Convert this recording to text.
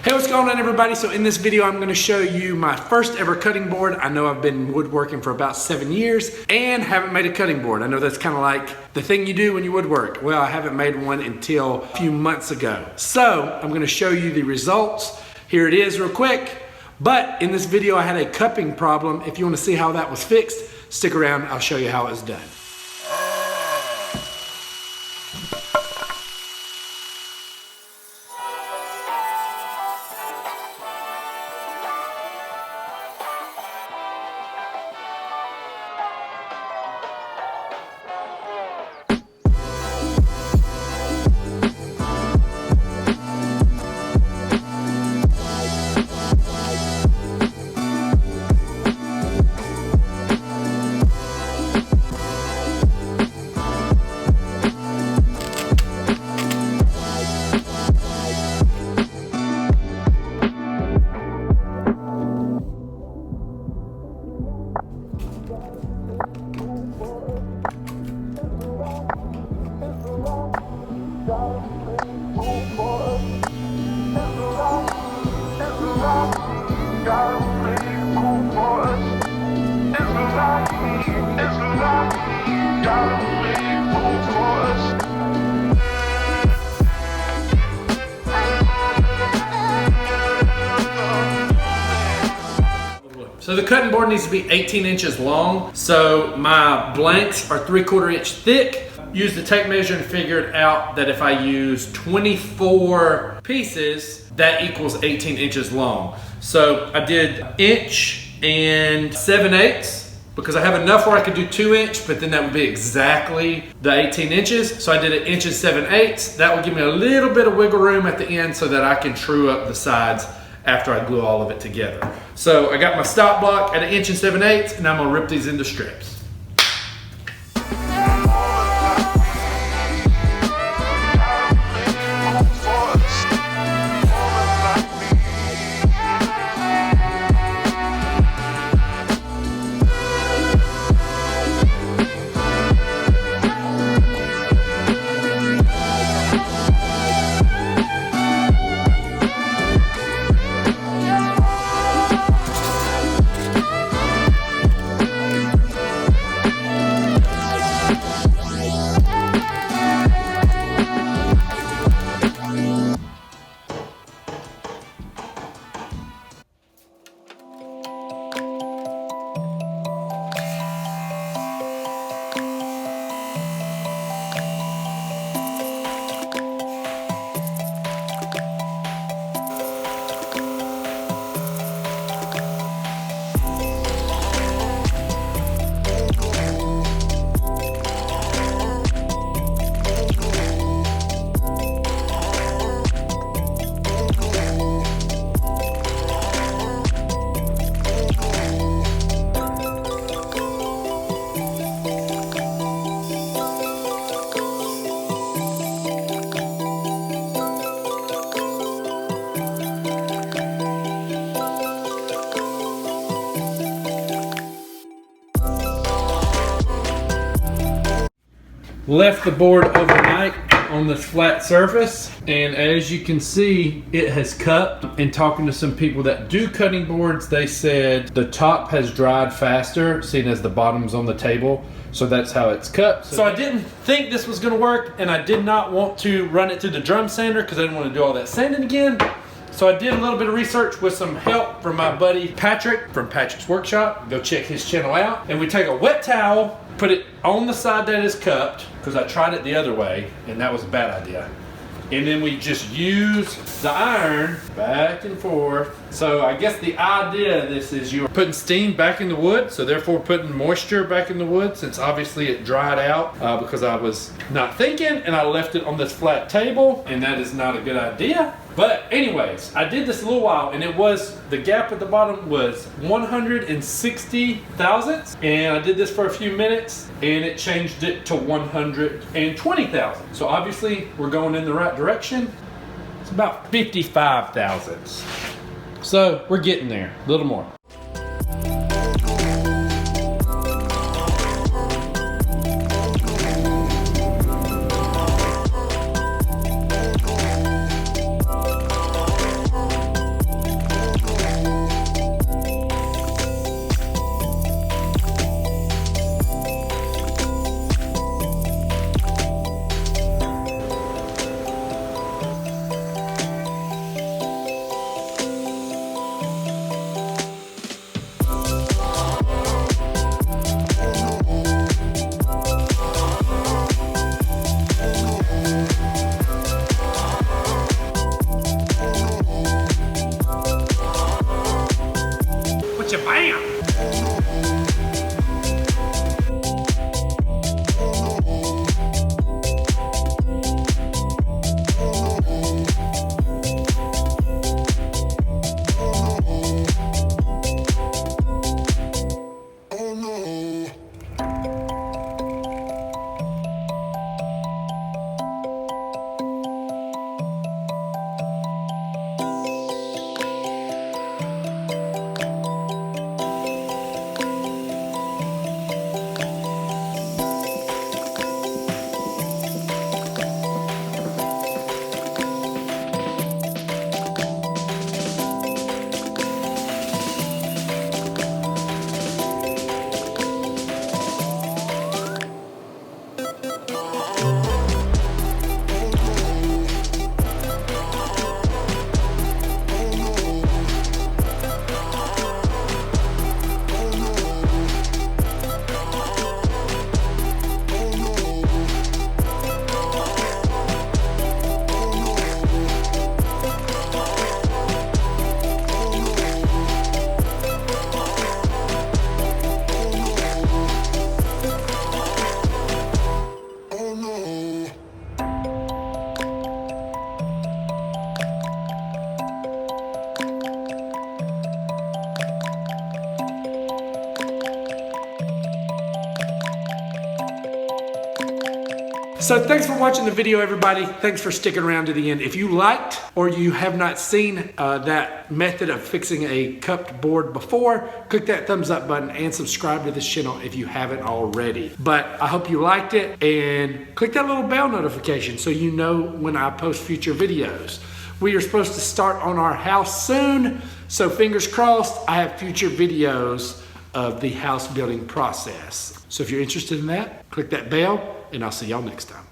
Hey, what's going on everybody? So in this video, I'm gonna show you my first ever cutting board. I know I've been woodworking for about 7 years and haven't made a cutting board. I know that's kind of like the thing you do when you woodwork. Well, I haven't made one until a few months ago. So I'm gonna show you the results. Here it is real quick. But in this video, I had a cupping problem. If you wanna see how that was fixed, stick around, I'll show you how it was done. So the cutting board needs to be 18 inches long. So my blanks are 3/4 inch thick. Used the tape measure and figured out that if I use 24 pieces, that equals 18 inches long. So I did 1 7/8 because I have enough where I could do 2 inch, but then that would be exactly the 18 inches. So I did 1 7/8. That will give me a little bit of wiggle room at the end so that I can true up the sides after I glue all of it together. So I got my stop block at 1 7/8 and I'm gonna rip these into strips. Left the board overnight on this flat surface, and as you can see, it has cupped. And talking to some people that do cutting boards, they said the top has dried faster, seeing as the bottom's on the table. So that's how it's cupped. So I didn't think this was gonna work, and I did not want to run it through the drum sander because I didn't want to do all that sanding again. So I did a little bit of research with some help from my buddy Patrick from Patrick's Workshop. Go check his channel out. And we take a wet towel, put it on the side that is cupped, because I tried it the other way and that was a bad idea. And then we just use the iron back and forth. So I guess the idea of this is you're putting steam back in the wood, so therefore putting moisture back in the wood, since obviously it dried out because I was not thinking and I left it on this flat table, and that is not a good idea. But anyways, I did this a little while, and it was, the gap at the bottom was 160 thousandths, and I did this for a few minutes and it changed it to 120 thousandths. So obviously we're going in the right direction. It's about 55 thousandths. So we're getting there, a little more. So thanks for watching the video, everybody. Thanks for sticking around to the end. If you liked or you have not seen that method of fixing a cupped board before, click that thumbs up button and subscribe to this channel if you haven't already. But I hope you liked it, and click that little bell notification so you know when I post future videos. We are supposed to start on our house soon, so fingers crossed I have future videos of the house building process. So if you're interested in that, click that bell, and I'll see y'all next time.